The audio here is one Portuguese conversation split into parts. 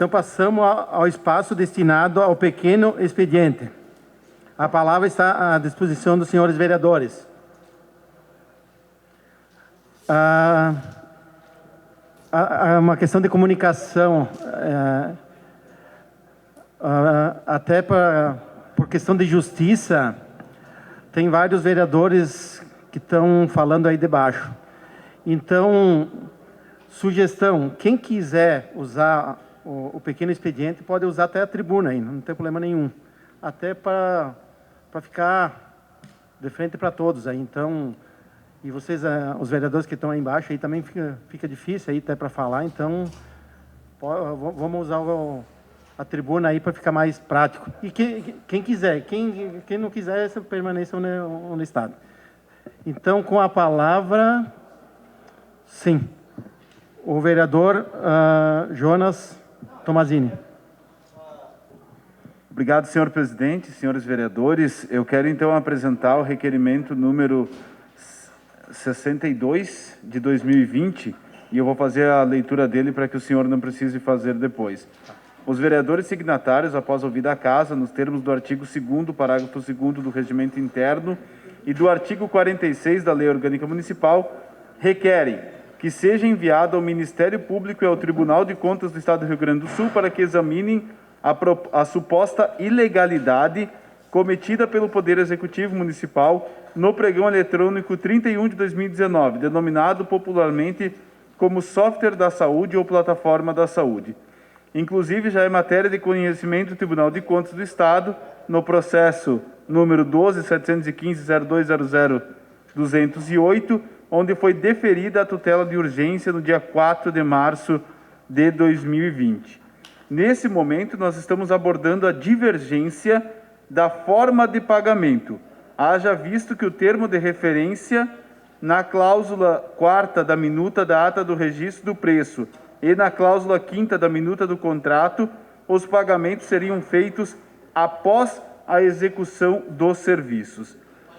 Então, passamos ao espaço destinado ao pequeno expediente. A palavra está à disposição dos senhores vereadores. Uma questão de comunicação, até por questão de justiça, tem vários vereadores que estão falando aí debaixo. Então, sugestão, quem quiser usar o pequeno expediente pode usar até a tribuna aí, não tem problema nenhum. Até para ficar de frente para todos aí. Então, e vocês, os vereadores que estão aí embaixo, aí também fica difícil aí até para falar, então vamos usar a tribuna aí para ficar mais prático. E quem quiser, quem não quiser, essa permaneça no estado. Então, com a palavra, sim, o vereador Jonas Tomazini. Obrigado, senhor presidente, senhores vereadores. Eu quero então apresentar o requerimento número 62 de 2020 e eu vou fazer a leitura dele para que o senhor não precise fazer depois. Os vereadores signatários, após ouvida a casa, nos termos do artigo 2º, parágrafo 2º do Regimento Interno e do artigo 46 da Lei Orgânica Municipal, requerem que seja enviado ao Ministério Público e ao Tribunal de Contas do Estado do Rio Grande do Sul para que examinem a suposta ilegalidade cometida pelo Poder Executivo Municipal no pregão eletrônico 31 de 2019, denominado popularmente como Software da Saúde ou Plataforma da Saúde. Inclusive, já é matéria de conhecimento do Tribunal de Contas do Estado, no processo número 12.715.0200.208, onde foi deferida a tutela de urgência no dia 4 de março de 2020. Nesse momento, nós estamos abordando a divergência da forma de pagamento, haja visto que o termo de referência na cláusula 4ª da minuta da ata do registro do preço e na cláusula 5ª da minuta do contrato, os pagamentos seriam feitos após a execução dos serviços.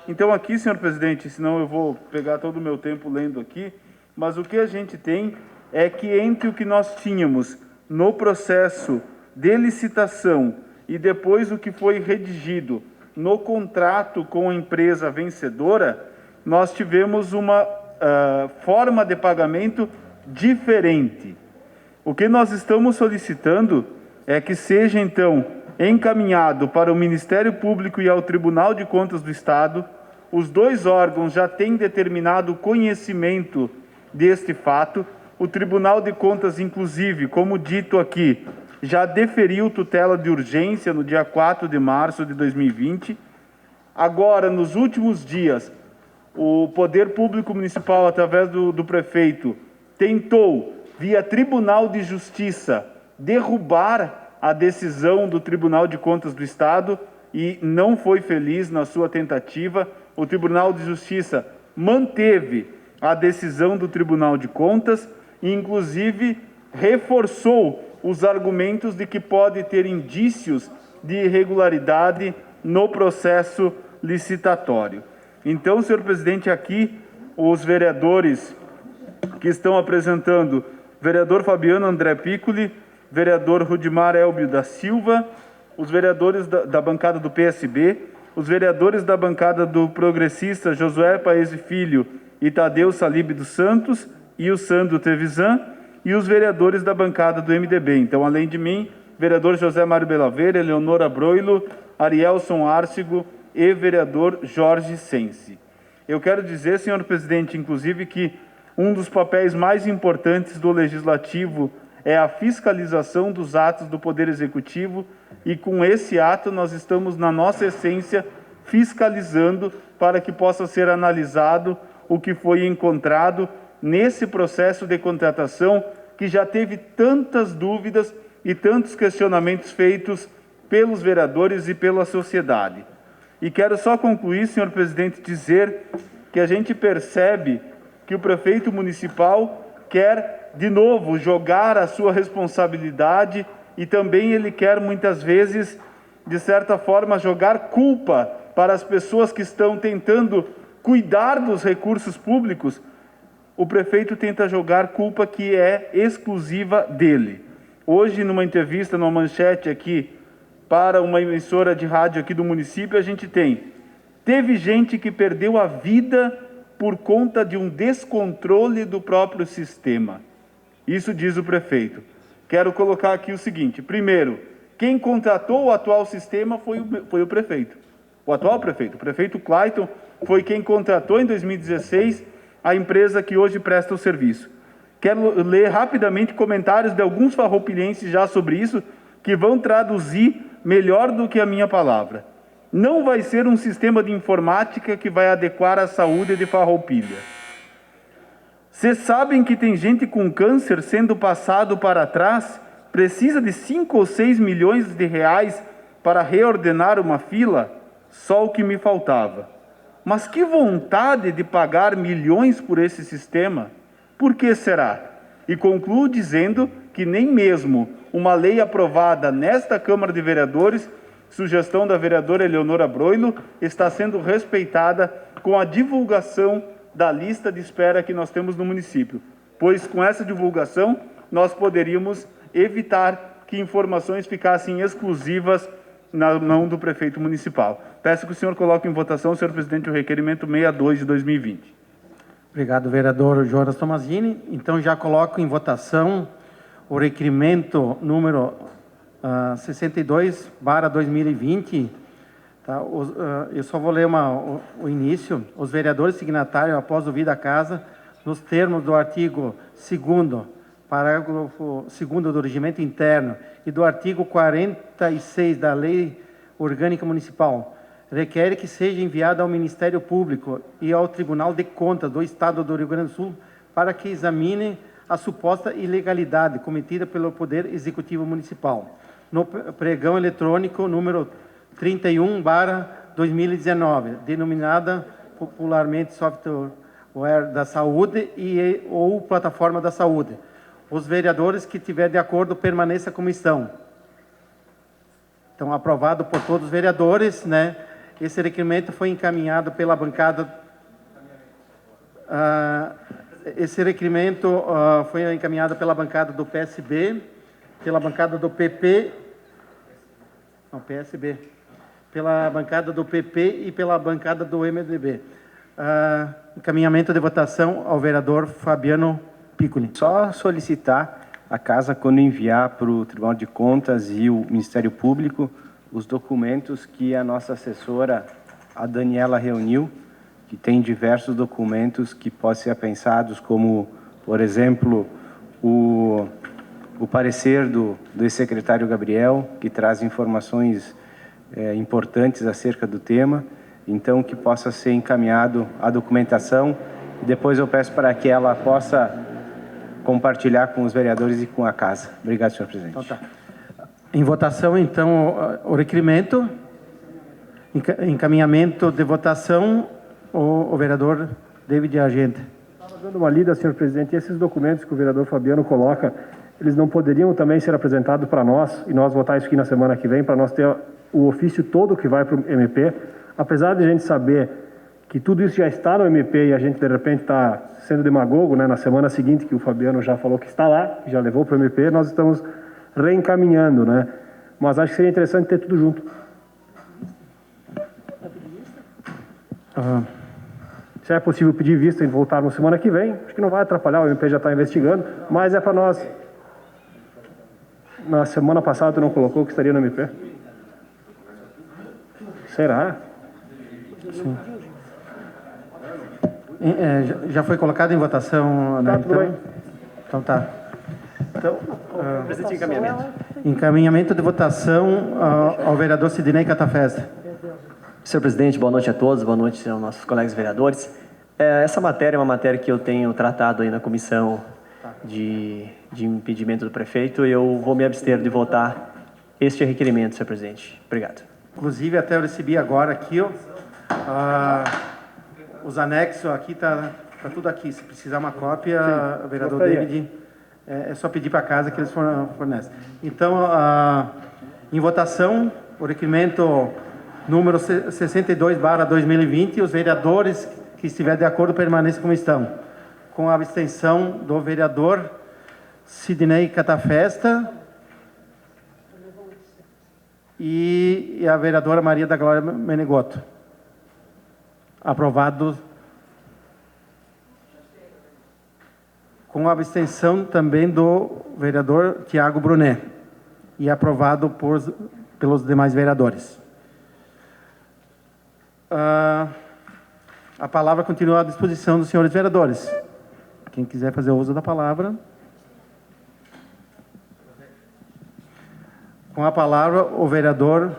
Então aqui, senhor presidente, senão eu vou pegar todo o meu tempo lendo aqui, mas o que a gente tem é que entre o que nós tínhamos no processo de licitação e depois o que foi redigido no contrato com a empresa vencedora, nós tivemos uma forma de pagamento diferente. O que nós estamos solicitando é que seja, então, encaminhado para o Ministério Público e ao Tribunal de Contas do Estado. Os dois órgãos já têm determinado conhecimento deste fato. O Tribunal de Contas, inclusive, como dito aqui, já deferiu tutela de urgência no dia 4 de março de 2020. Agora, nos últimos dias, o Poder Público Municipal, através do prefeito, tentou, via Tribunal de Justiça, derrubar a decisão do Tribunal de Contas do Estado e não foi feliz na sua tentativa. O Tribunal de Justiça manteve a decisão do Tribunal de Contas e, inclusive, reforçou os argumentos de que pode ter indícios de irregularidade no processo licitatório. Então, senhor presidente, aqui os vereadores que estão apresentando, vereador Fabiano André Piccoli, vereador Rudimar Elbio da Silva, os vereadores da bancada do PSB, os vereadores da bancada do Progressista Josué Paes Filho e Tadeu Salib dos Santos e o Sandro Trevisan, e os vereadores da bancada do MDB. Então, além de mim, vereador José Mário Belaveira, Eleonora Broilo, Arielson Arcigo e vereador Jorge Sense. Eu quero dizer, senhor presidente, inclusive, que um dos papéis mais importantes do Legislativo é a fiscalização dos atos do Poder Executivo e com esse ato nós estamos, na nossa essência, fiscalizando para que possa ser analisado o que foi encontrado nesse processo de contratação que já teve tantas dúvidas e tantos questionamentos feitos pelos vereadores e pela sociedade. E quero só concluir, senhor presidente, dizer que a gente percebe que o prefeito municipal quer, de novo, jogar a sua responsabilidade e também ele quer, muitas vezes, de certa forma, jogar culpa para as pessoas que estão tentando cuidar dos recursos públicos. O prefeito tenta jogar culpa que é exclusiva dele. Hoje, numa entrevista, numa manchete aqui, para uma emissora de rádio aqui do município, a gente teve gente que perdeu a vida por conta de um descontrole do próprio sistema. Isso diz o prefeito. Quero colocar aqui o seguinte: primeiro, quem contratou o atual sistema foi o prefeito. O atual prefeito, o prefeito Clayton, foi quem contratou em 2016 a empresa que hoje presta o serviço. Quero ler rapidamente comentários de alguns farroupilhenses já sobre isso, que vão traduzir melhor do que a minha palavra. Não vai ser um sistema de informática que vai adequar a saúde de Farroupilha. Vocês sabem que tem gente com câncer sendo passado para trás, precisa de 5 ou 6 milhões de reais para reordenar uma fila? Só o que me faltava. Mas que vontade de pagar milhões por esse sistema? Por que será? E concluo dizendo que nem mesmo uma lei aprovada nesta Câmara de Vereadores, sugestão da vereadora Eleonora Broilo, está sendo respeitada com a divulgação da lista de espera que nós temos no município, pois com essa divulgação nós poderíamos evitar que informações ficassem exclusivas na mão do prefeito municipal. Peço que o senhor coloque em votação, senhor presidente, o requerimento 62 de 2020. Obrigado, vereador Jonas Tomazini. Então, já coloco em votação o requerimento número 62/2020. Tá? Eu só vou ler o início. Os vereadores signatários, após ouvir da casa, nos termos do artigo 2º, parágrafo 2º do Regimento Interno e do artigo 46 da Lei Orgânica Municipal, requer que seja enviado ao Ministério Público e ao Tribunal de Contas do Estado do Rio Grande do Sul para que examine a suposta ilegalidade cometida pelo Poder Executivo Municipal no pregão eletrônico número 31/2019, denominada popularmente software da saúde ou plataforma da saúde. Os vereadores que tiverem de acordo permaneçam como estão. Então, aprovado por todos os vereadores, né? Esse requerimento foi encaminhado pela bancada. Esse requerimento foi encaminhado pela bancada do PSB, pela bancada do PP, não, PSB, pela bancada do PP e pela bancada do MDB. Encaminhamento de votação ao vereador Fabiano Piccoli. Só solicitar a casa, quando enviar para o Tribunal de Contas e o Ministério Público, os documentos que a nossa assessora, a Daniela, reuniu, que tem diversos documentos que podem ser pensados, como, por exemplo, o parecer do ex-secretário Gabriel, que traz informações importantes acerca do tema, então que possa ser encaminhado a documentação, e depois eu peço para que ela possa compartilhar com os vereadores e com a casa. Obrigado, senhor presidente. Então, tá. Em votação, então, o requerimento. Encaminhamento de votação, o vereador David Argenta. Estava dando uma lida, senhor presidente, e esses documentos que o vereador Fabiano coloca, eles não poderiam também ser apresentados para nós, e nós votar isso aqui na semana que vem, para nós ter o ofício todo que vai para o MP, apesar de a gente saber que tudo isso já está no MP e a gente, de repente, está sendo demagogo, né? Na semana seguinte, que o Fabiano já falou que está lá, já levou para o MP, nós estamos reencaminhando, né? Mas acho que seria interessante ter tudo junto. Se é possível pedir vista e voltarmos semana que vem, acho que não vai atrapalhar, o MP já está investigando, mas é para nós. Na semana passada tu não colocou que estaria no MP? Será? Sim. Já foi colocado em votação, né? Tá, tudo bem. Então tá. Então, Presidente, encaminhamento. encaminhamento de votação ao vereador Sidnei Catafesta. Senhor presidente, boa noite a todos, boa noite aos nossos colegas vereadores. Essa matéria é uma matéria que eu tenho tratado aí na comissão de impedimento do prefeito e eu vou me abster de votar este requerimento, senhor presidente. Obrigado. Inclusive, até eu recebi agora aqui, os anexos, aqui tá tudo aqui. Se precisar uma cópia, o vereador David, é só pedir para casa que eles fornecem. Então, em votação, o requerimento número 62/2020, os vereadores que estiverem de acordo permaneçam como estão, com a abstenção do vereador Sidnei Catafesta e a vereadora Maria da Glória Menegotto. Aprovado com a abstenção também do vereador Tiago Brunet e aprovado pelos demais vereadores. A palavra continua à disposição dos senhores vereadores. Quem quiser fazer uso da palavra. Com a palavra, o vereador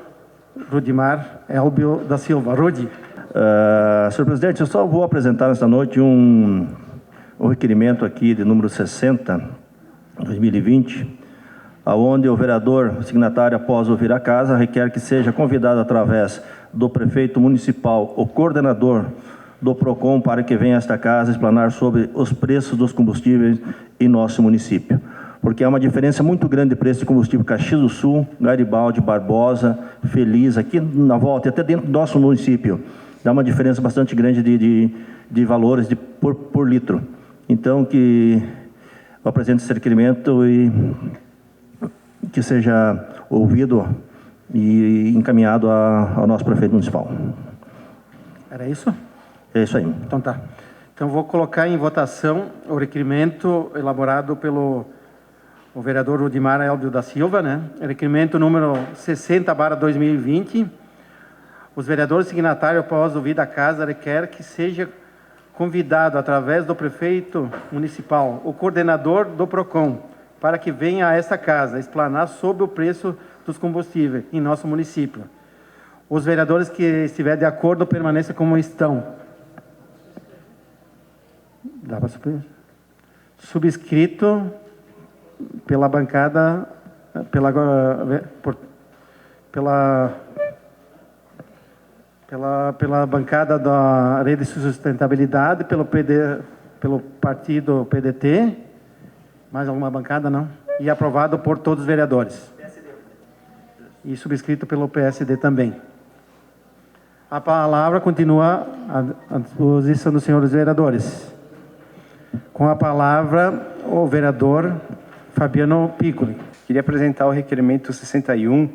Rudimar Elbio da Silva. Rudi. Senhor presidente, eu só vou apresentar nesta noite um requerimento aqui de número 60, 2020, onde o vereador signatário, após ouvir a casa, requer que seja convidado através do prefeito municipal, o coordenador do PROCON, para que venha a esta casa explanar sobre os preços dos combustíveis em nosso município. Porque há uma diferença muito grande de preço de combustível Caxias do Sul, Garibaldi, Barbosa, Feliz, aqui na volta e até dentro do nosso município. Dá uma diferença bastante grande de valores por litro. Então, que eu apresente esse requerimento e que seja ouvido e encaminhado ao nosso prefeito municipal. Era isso? É isso aí. Então tá. Então vou colocar em votação o requerimento elaborado pelo vereador Rudimar Elbio da Silva, né? Requerimento número 60/2020. Os vereadores signatários, após ouvir da casa, requer que seja convidado, através do prefeito municipal, o coordenador do PROCON, para que venha a esta casa explanar sobre o preço dos combustíveis em nosso município. Os vereadores que estiverem de acordo permaneçam como estão. Dá para subscrito pela bancada, pela bancada da Rede de Sustentabilidade, pelo partido PDT, mais alguma bancada, não? E aprovado por todos os vereadores. E subscrito pelo PSD também. A palavra continua à disposição dos senhores vereadores. Com a palavra, o vereador Fabiano Piccoli. Queria apresentar o requerimento 61,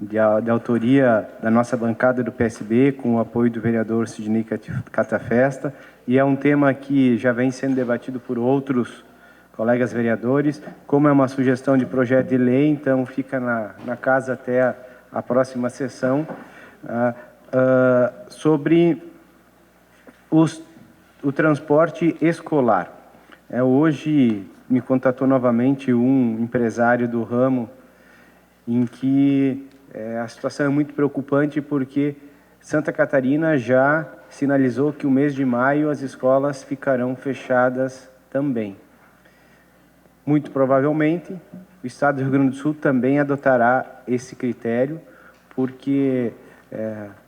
de autoria da nossa bancada do PSB, com o apoio do vereador Sidney Catafesta, e é um tema que já vem sendo debatido por outros colegas vereadores. Como é uma sugestão de projeto de lei, então fica na casa até a próxima sessão, sobre o transporte escolar. Hoje me contatou novamente um empresário do ramo, em que a situação é muito preocupante, porque Santa Catarina já sinalizou que o mês de maio as escolas ficarão fechadas também. Muito provavelmente, o Estado do Rio Grande do Sul também adotará esse critério, porque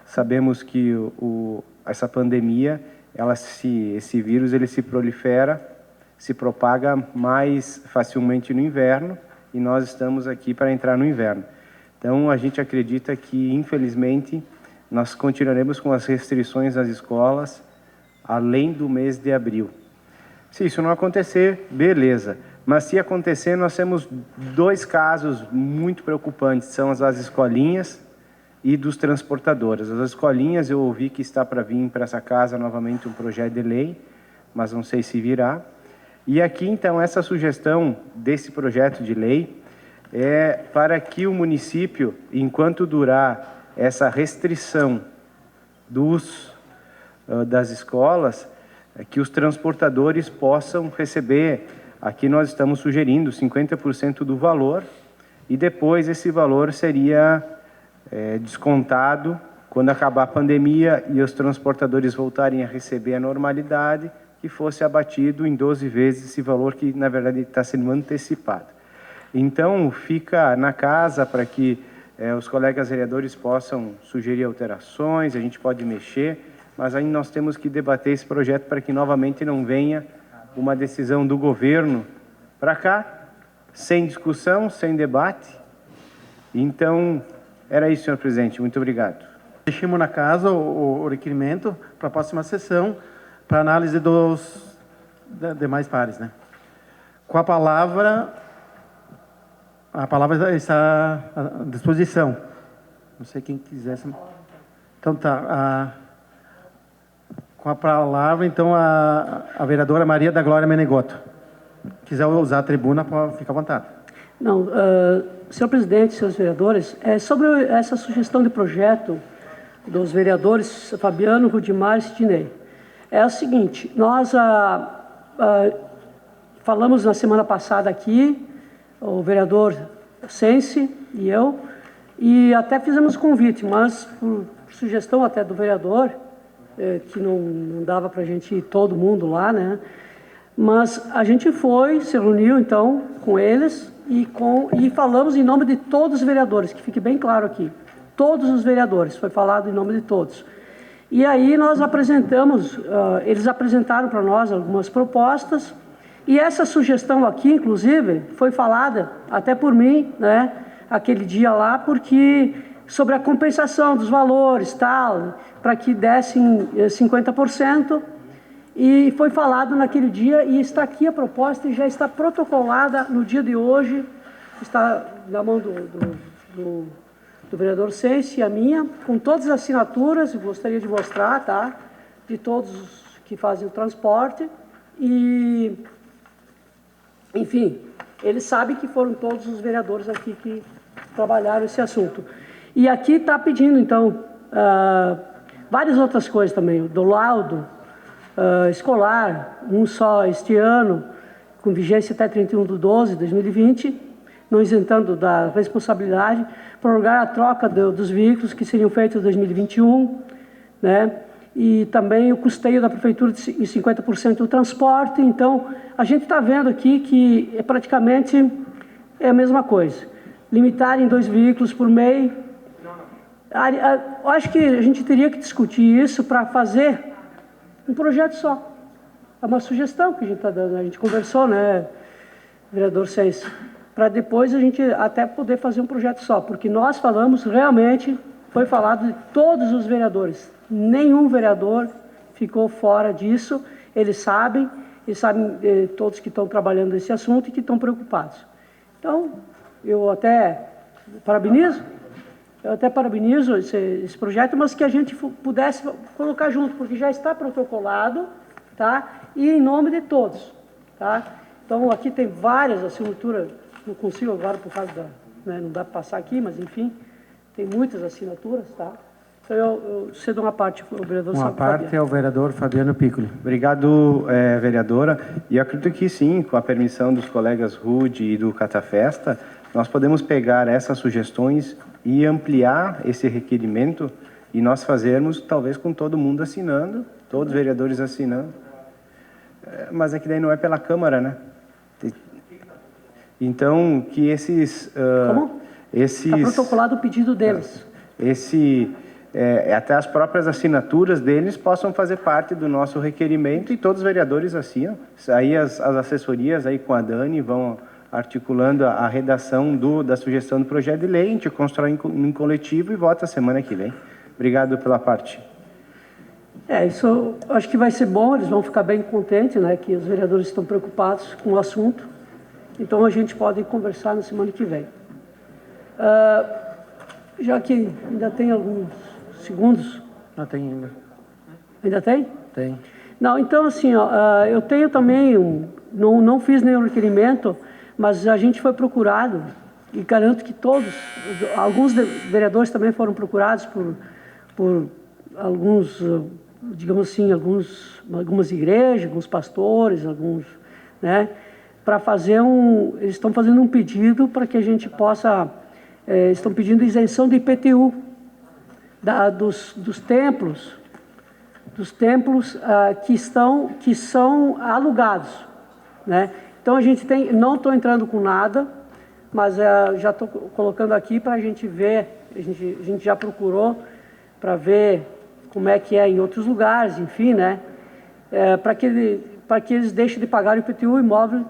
sabemos que essa pandemia, esse vírus, ele se prolifera, se propaga mais facilmente no inverno, e nós estamos aqui para entrar no inverno. Então, a gente acredita que, infelizmente, nós continuaremos com as restrições nas escolas além do mês de abril. Se isso não acontecer, beleza. Mas se acontecer, nós temos dois casos muito preocupantes, são as escolinhas e dos transportadores. As escolinhas, eu ouvi que está para vir para essa casa novamente um projeto de lei, mas não sei se virá. E aqui, então, essa sugestão desse projeto de lei é para que o município, enquanto durar essa restrição das escolas, que os transportadores possam receber, aqui nós estamos sugerindo 50% do valor, e depois esse valor seria descontado quando acabar a pandemia e os transportadores voltarem a receber a normalidade, que fosse abatido em 12 vezes esse valor que, na verdade, está sendo antecipado. Então, fica na casa para que os colegas vereadores possam sugerir alterações, a gente pode mexer, mas aí nós temos que debater esse projeto para que novamente não venha uma decisão do governo para cá, sem discussão, sem debate. Então, era isso, senhor presidente. Muito obrigado. Deixamos na casa o requerimento para a próxima sessão, para análise dos demais pares, né? Com a palavra está à disposição. Não sei quem quisesse. Então tá. Com a palavra, então, a vereadora Maria da Glória Menegotto. Quiser usar a tribuna, fica à vontade. Não, senhor presidente, senhores vereadores, sobre essa sugestão de projeto dos vereadores Fabiano, Rudimar e Sidney. É o seguinte, nós falamos na semana passada aqui, o vereador Sense e eu, e até fizemos convite, mas por sugestão até do vereador, que não dava para a gente ir todo mundo lá, né? Mas a gente se reuniu então com eles e falamos em nome de todos os vereadores, que fique bem claro aqui. Todos os vereadores, foi falado em nome de todos. E aí nós apresentamos, eles apresentaram para nós algumas propostas, e essa sugestão aqui, inclusive, foi falada até por mim, né, aquele dia lá, porque sobre a compensação dos valores, tal, para que dessem 50%, e foi falado naquele dia, e está aqui a proposta, e já está protocolada no dia de hoje, está na mão do vereador Sense e a minha, com todas as assinaturas, eu gostaria de mostrar, tá? De todos os que fazem o transporte. E, enfim, eles sabem que foram todos os vereadores aqui que trabalharam esse assunto. E aqui está pedindo, então, várias outras coisas também, do laudo escolar, um só este ano, com vigência até 31/12/2020, não isentando da responsabilidade, prorrogar a troca dos veículos que seriam feitos em 2021, né? E também o custeio da prefeitura em 50% do transporte. Então, a gente está vendo aqui que praticamente é a mesma coisa. Limitar em 2 veículos por MEI. Eu acho que a gente teria que discutir isso para fazer um projeto só. É uma sugestão que a gente está dando, a gente conversou, né, vereador Sense, para depois a gente até poder fazer um projeto só, porque nós falamos realmente, foi falado de todos os vereadores, nenhum vereador ficou fora disso, eles sabem todos que estão trabalhando nesse assunto e que estão preocupados. Então, eu até parabenizo esse projeto, mas que a gente pudesse colocar junto, porque já está protocolado, tá? E em nome de todos, tá? Então, aqui tem várias assinaturas, não consigo agora por causa não dá para passar aqui, mas enfim, tem muitas assinaturas, tá? Então, eu cedo uma parte para o vereador Uma parte Fabiano. é o vereador Fabiano Piccoli. Obrigado, vereadora. E eu acredito que sim, com a permissão dos colegas Rude e do Catafesta, nós podemos pegar essas sugestões e ampliar esse requerimento e nós fazermos, talvez, com todo mundo assinando, todos os vereadores assinando. Mas é que daí não é pela Câmara, né? Então, que esses... Como? Está protocolado o pedido deles. Até as próprias assinaturas deles possam fazer parte do nosso requerimento e todos os vereadores assinam. Aí as assessorias aí com a Dani vão articulando a redação da sugestão do projeto de lei, a gente constrói em coletivo e vota semana que vem. Obrigado pela parte. Isso acho que vai ser bom, eles vão ficar bem contentes, né, que os vereadores estão preocupados com o assunto. Então a gente pode conversar na semana que vem. Já que ainda tem alguns segundos. Não tem ainda. Ainda tem? Tem. Não, então assim, eu tenho também, não fiz nenhum requerimento, mas a gente foi procurado, e garanto que alguns vereadores também foram procurados por alguns, digamos assim, algumas igrejas, alguns pastores, né, para fazer eles estão fazendo um pedido para que a gente possa, estão pedindo isenção do IPTU, dos templos que são alugados, né? Então a gente não estou entrando com nada, mas já estou colocando aqui para a gente ver, a gente já procurou para ver como é que é em outros lugares, enfim, né? Para que eles deixem de pagar o IPTU imóvel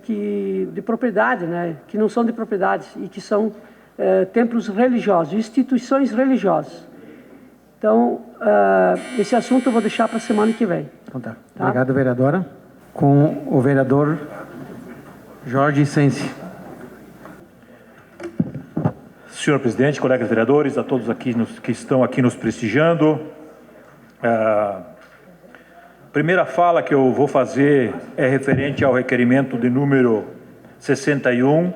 de propriedade, né? Que não são de propriedade e que são templos religiosos, instituições religiosas. Então, esse assunto eu vou deixar para a semana que vem. Então tá. Obrigado, vereadora. Com o vereador Jorge Sense. Senhor presidente, colegas vereadores, a todos aqui que estão aqui nos prestigiando. Primeira fala que eu vou fazer é referente ao requerimento de número 61,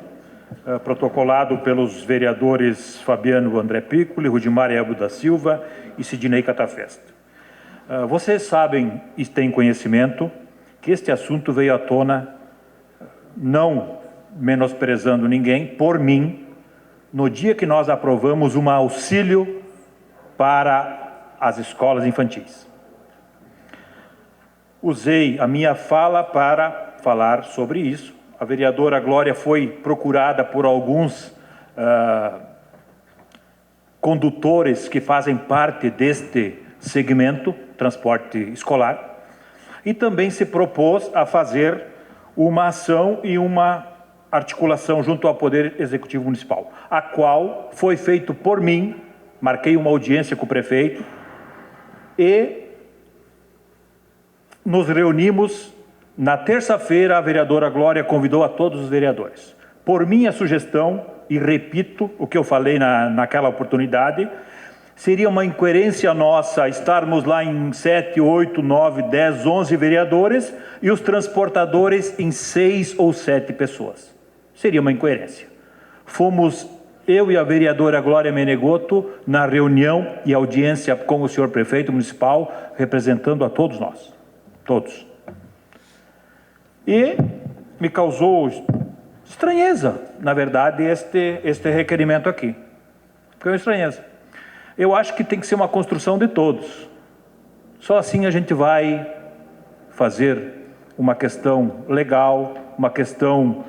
protocolado pelos vereadores Fabiano André Piccoli, Rudimar Elbo da Silva e Sidnei Catafesta. Vocês sabem e têm conhecimento que este assunto veio à tona, não menosprezando ninguém, por mim, no dia que nós aprovamos um auxílio para as escolas infantis. Usei a minha fala para falar sobre isso. A vereadora Glória foi procurada por alguns condutores que fazem parte deste segmento, transporte escolar, e também se propôs a fazer uma ação e uma articulação junto ao Poder Executivo Municipal, a qual foi feito por mim, marquei uma audiência com o prefeito e nos reunimos na terça-feira. A vereadora Glória convidou a todos os vereadores. Por minha sugestão, e repito o que eu falei naquela oportunidade, seria uma incoerência nossa estarmos lá em 7, 8, 9, 10, 11 vereadores e os transportadores em 6 ou 7 pessoas. Seria uma incoerência. Fomos eu e a vereadora Glória Menegotto na reunião e audiência com o senhor prefeito municipal, representando a todos nós. Todos. E me causou estranheza, na verdade, este requerimento aqui. Foi uma estranheza. Eu acho que tem que ser uma construção de todos. Só assim a gente vai fazer uma questão legal, uma questão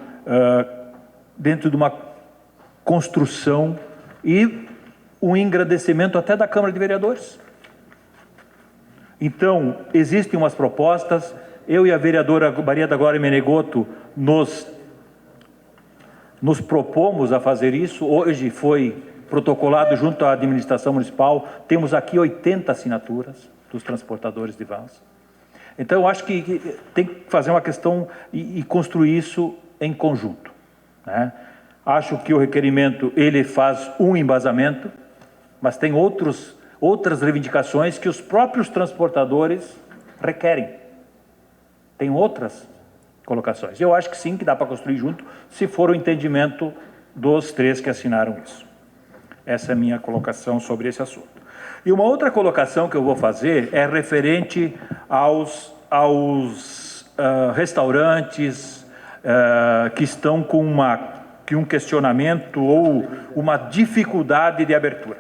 dentro de uma construção e um engrandecimento até da Câmara de Vereadores. Então, existem umas propostas, eu e a vereadora Maria da Glória Menegotto nos propomos a fazer isso. Hoje foi protocolado junto à administração municipal, temos aqui 80 assinaturas dos transportadores de vans. Então, eu acho que tem que fazer uma questão e construir isso em conjunto, né? Acho que o requerimento, ele faz um embasamento, mas tem outras reivindicações que os próprios transportadores requerem. Tem outras colocações. Eu acho que sim, que dá para construir junto, se for o entendimento dos 3 que assinaram isso. Essa é a minha colocação sobre esse assunto. E uma outra colocação que eu vou fazer é referente aos restaurantes que estão com um questionamento ou uma dificuldade de abertura.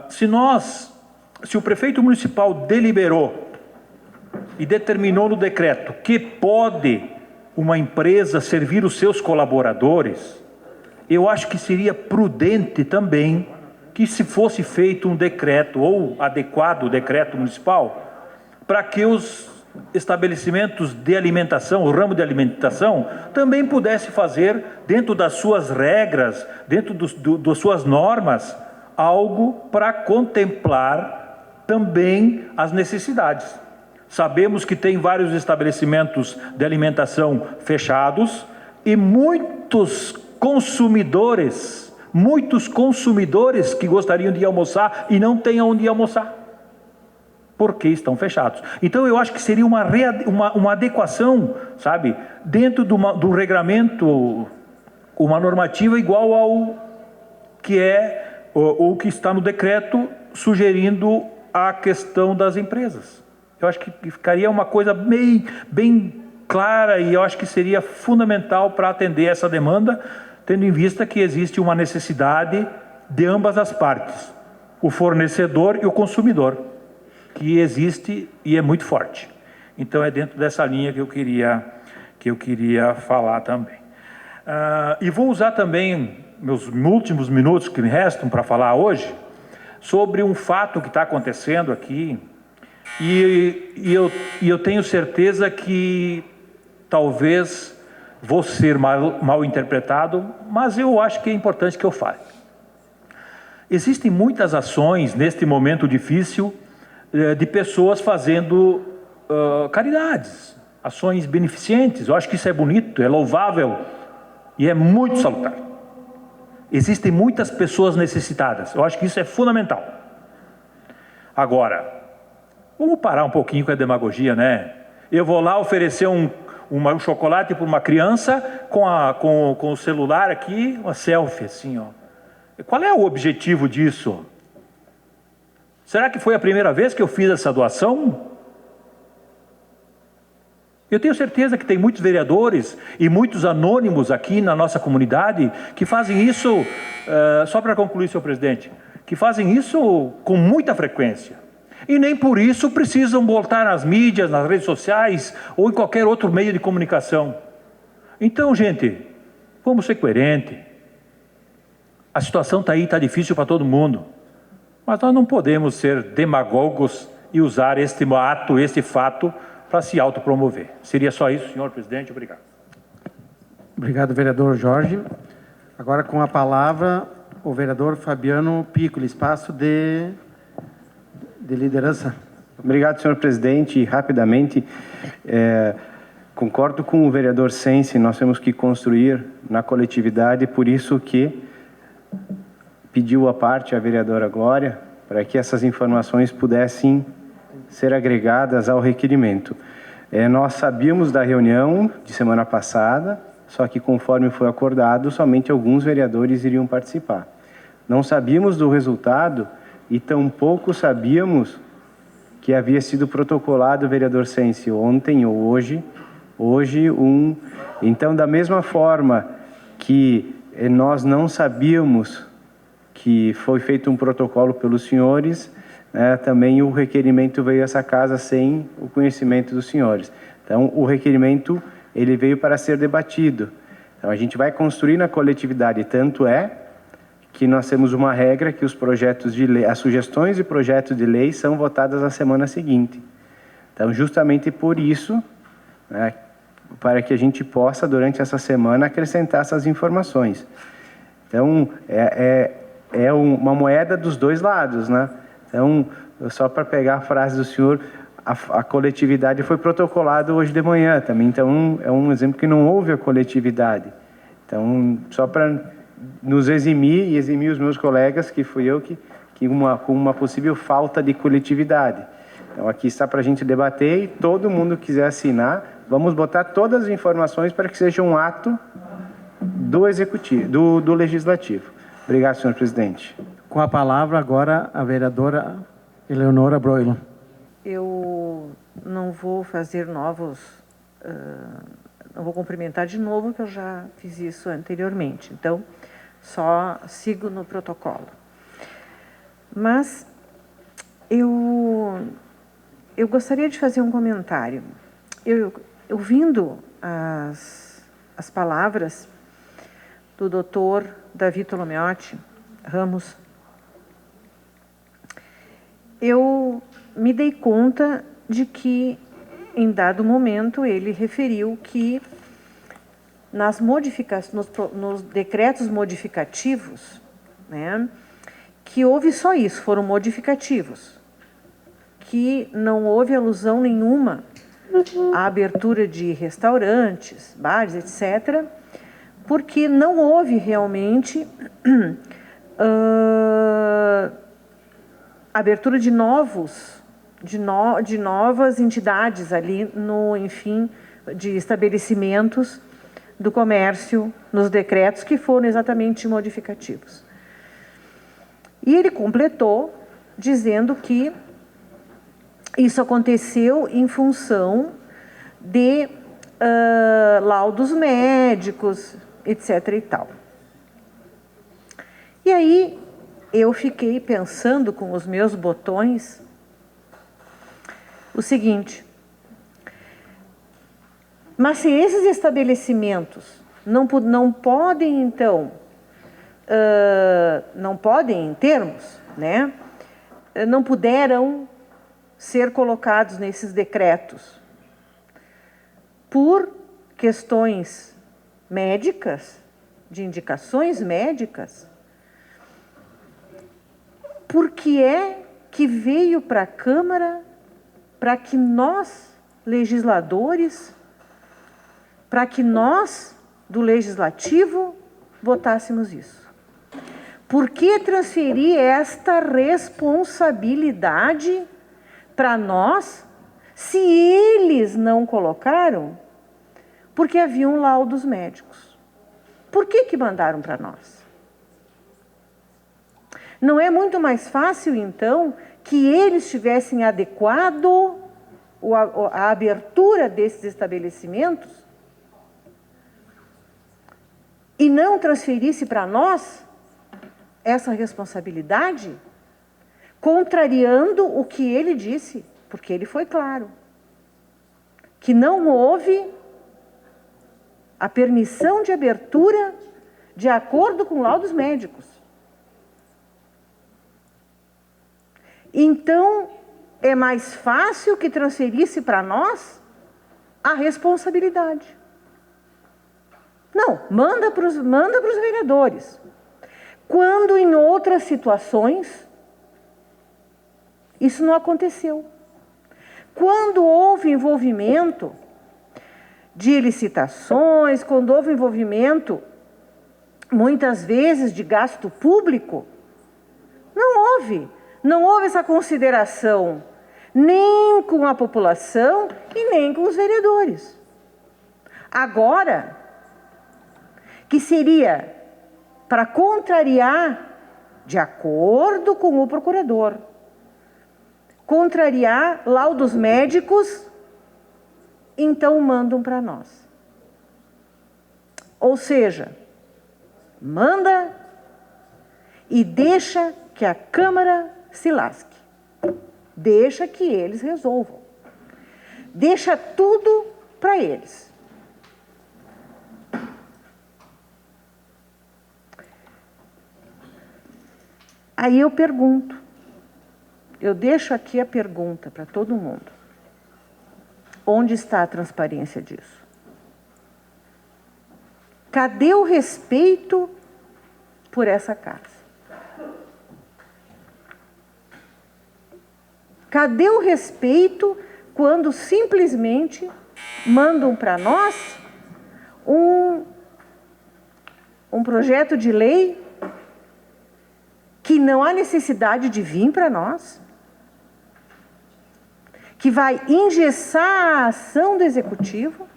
Se o prefeito municipal deliberou e determinou no decreto que pode uma empresa servir os seus colaboradores, eu acho que seria prudente também que se fosse feito um decreto ou adequado decreto municipal para que os estabelecimentos de alimentação, o ramo de alimentação, também pudesse fazer dentro das suas regras, dentro das suas normas, algo para contemplar também as necessidades. Sabemos que tem vários estabelecimentos de alimentação fechados e muitos consumidores que gostariam de almoçar e não têm onde almoçar, porque estão fechados. Então eu acho que seria uma adequação, sabe, dentro do regramento, uma normativa igual ao que é o que está no decreto, sugerindo a questão das empresas. Eu acho que ficaria uma coisa bem clara e eu acho que seria fundamental para atender essa demanda, tendo em vista que existe uma necessidade de ambas as partes, o fornecedor e o consumidor, que existe e é muito forte. Então é dentro dessa linha que eu queria falar também. E vou usar também meus últimos minutos que me restam para falar hoje sobre um fato que está acontecendo aqui e eu tenho certeza que talvez vou ser mal interpretado, mas eu acho que é importante que eu fale. Existem muitas ações neste momento difícil de pessoas fazendo caridades, ações beneficentes. Eu acho que isso é bonito, é louvável e é muito salutar. Existem muitas pessoas necessitadas. Eu acho que isso é fundamental. Agora, vamos parar um pouquinho com a demagogia, né? Eu vou lá oferecer um chocolate para uma criança com o celular aqui, uma selfie assim, ó. Qual é o objetivo disso? Será que foi a primeira vez que eu fiz essa doação? Eu tenho certeza que tem muitos vereadores e muitos anônimos aqui na nossa comunidade que fazem isso, só para concluir, senhor presidente, que fazem isso com muita frequência. E nem por isso precisam voltar nas mídias, nas redes sociais ou em qualquer outro meio de comunicação. Então, gente, vamos ser coerentes. A situação está aí, está difícil para todo mundo. Mas nós não podemos ser demagogos e usar este ato, este fato, para se autopromover. Seria só isso, senhor presidente. Obrigado. Obrigado, vereador Jorge. Agora, com a palavra, o vereador Fabiano Piccoli, espaço de liderança. Obrigado, senhor presidente. E, rapidamente, concordo com o vereador Sensi, nós temos que construir na coletividade, por isso que pediu a parte a vereadora Glória, para que essas informações pudessem ser agregadas ao requerimento. Nós sabíamos da reunião de semana passada, só que conforme foi acordado, somente alguns vereadores iriam participar. Não sabíamos do resultado e tampouco sabíamos que havia sido protocolado o vereador Sensi ontem ou hoje. Então, da mesma forma que nós não sabíamos que foi feito um protocolo pelos senhores, também o requerimento veio a essa casa sem o conhecimento dos senhores. Então, o requerimento ele veio para ser debatido. Então, a gente vai construir na coletividade, tanto é que nós temos uma regra que os projetos de lei, as sugestões e projetos de lei são votadas na semana seguinte. Então, justamente por isso, para que a gente possa, durante essa semana, acrescentar essas informações. Então, é uma moeda dos dois lados, né? Então, só para pegar a frase do senhor, a coletividade foi protocolada hoje de manhã também. Então, é um exemplo que não houve a coletividade. Então, só para nos eximir e eximir os meus colegas, que fui eu com uma possível falta de coletividade. Então, aqui está para a gente debater e todo mundo quiser assinar, vamos botar todas as informações para que seja um ato do Executivo, do Legislativo. Obrigado, senhor presidente. Com a palavra agora a vereadora Eleonora Broilo. Eu não vou fazer não vou cumprimentar de novo, que eu já fiz isso anteriormente. Então, só sigo no protocolo. Mas eu gostaria de fazer um comentário. Ouvindo as palavras do doutor Davi Tolomiotti Ramos, eu me dei conta de que, em dado momento, ele referiu que nos decretos modificativos, né, que houve só isso, foram modificativos, que não houve alusão nenhuma à abertura de restaurantes, bares, etc., porque não houve realmente abertura de novas entidades ali, de estabelecimentos do comércio, nos decretos que foram exatamente modificativos. E ele completou dizendo que isso aconteceu em função de laudos médicos, etc. e tal. E aí eu fiquei pensando com os meus botões o seguinte: mas se esses estabelecimentos não podem, então, não podem em termos, né, não puderam ser colocados nesses decretos por questões médicas, de indicações médicas, por que é que veio para a Câmara para que nós, legisladores, para que nós, do Legislativo, votássemos isso? Por que transferir esta responsabilidade para nós, se eles não colocaram? Porque haviam laudos médicos. Por que mandaram para nós? Não é muito mais fácil, então, que eles tivessem adequado a abertura desses estabelecimentos e não transferisse para nós essa responsabilidade, contrariando o que ele disse, porque ele foi claro, que não houve a permissão de abertura de acordo com laudos médicos. Então, é mais fácil que transferisse para nós a responsabilidade. Não, manda para os vereadores. Quando em outras situações, isso não aconteceu. Quando houve envolvimento de licitações, quando houve envolvimento, muitas vezes, de gasto público, não houve essa consideração, nem com a população e nem com os vereadores. Agora, que seria para contrariar, de acordo com o procurador, contrariar laudos médicos, então mandam para nós. Ou seja, manda e deixa que a Câmara se lasque. Deixa que eles resolvam. Deixa tudo para eles. Aí eu pergunto, eu deixo aqui a pergunta para todo mundo. Onde está a transparência disso? Cadê o respeito por essa casa? Cadê o respeito quando simplesmente mandam para nós um projeto de lei que não há necessidade de vir para nós, que vai engessar a ação do Executivo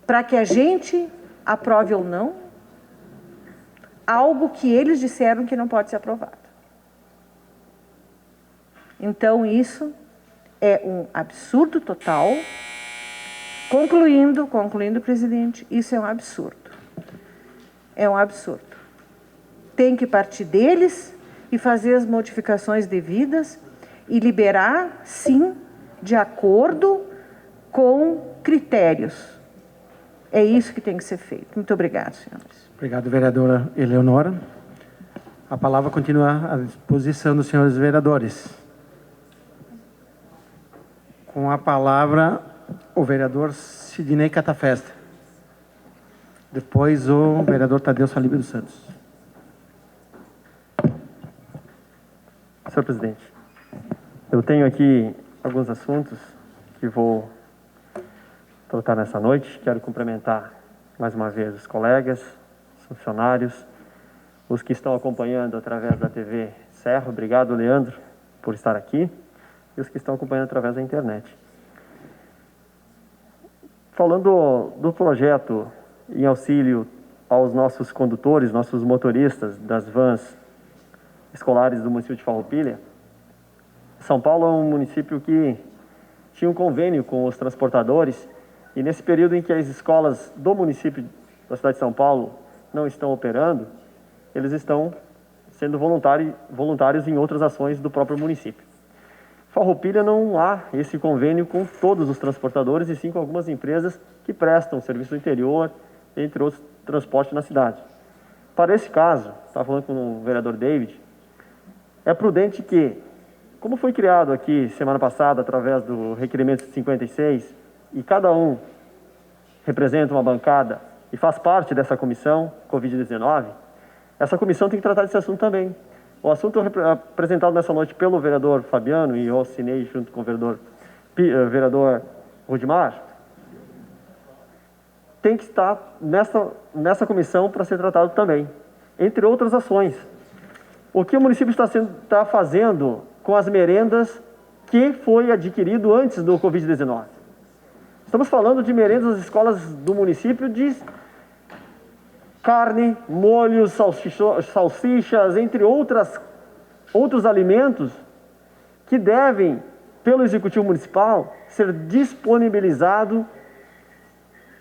para que a gente aprove ou não algo que eles disseram que não pode ser aprovado. Então, isso é um absurdo total. Concluindo, presidente, isso é um absurdo. É um absurdo. Tem que partir deles e fazer as modificações devidas e liberar, sim, de acordo com critérios. É isso que tem que ser feito. Muito obrigada, senhores. Obrigado, vereadora Eleonora. A palavra continua à disposição dos senhores vereadores. Com a palavra, o vereador Sidnei Catafesta. Depois, o vereador Tadeu Salib dos Santos. Senhor presidente, eu tenho aqui alguns assuntos que vou tratar nessa noite. Quero cumprimentar mais uma vez os colegas, os funcionários, os que estão acompanhando através da TV Serra. Obrigado, Leandro, por estar aqui, e os que estão acompanhando através da internet. Falando do projeto em auxílio aos nossos condutores, nossos motoristas das vans escolares do município de Farroupilha, São Paulo é um município que tinha um convênio com os transportadores, e nesse período em que as escolas do município da cidade de São Paulo não estão operando, eles estão sendo voluntários em outras ações do próprio município. Farroupilha não há esse convênio com todos os transportadores, e sim com algumas empresas que prestam serviço do interior, entre outros transportes na cidade. Para esse caso, estava falando com o vereador David, é prudente que, como foi criado aqui semana passada através do requerimento 56, e cada um representa uma bancada e faz parte dessa comissão Covid-19, essa comissão tem que tratar desse assunto também. O assunto apresentado nessa noite pelo vereador Fabiano, e eu assinei junto com o vereador Rudimar, tem que estar nessa comissão para ser tratado também, entre outras ações. O que o município está fazendo com as merendas que foi adquirido antes do Covid-19? Estamos falando de merendas nas escolas do município de carne, molhos, salsichas, entre outros alimentos que devem, pelo Executivo Municipal, ser disponibilizado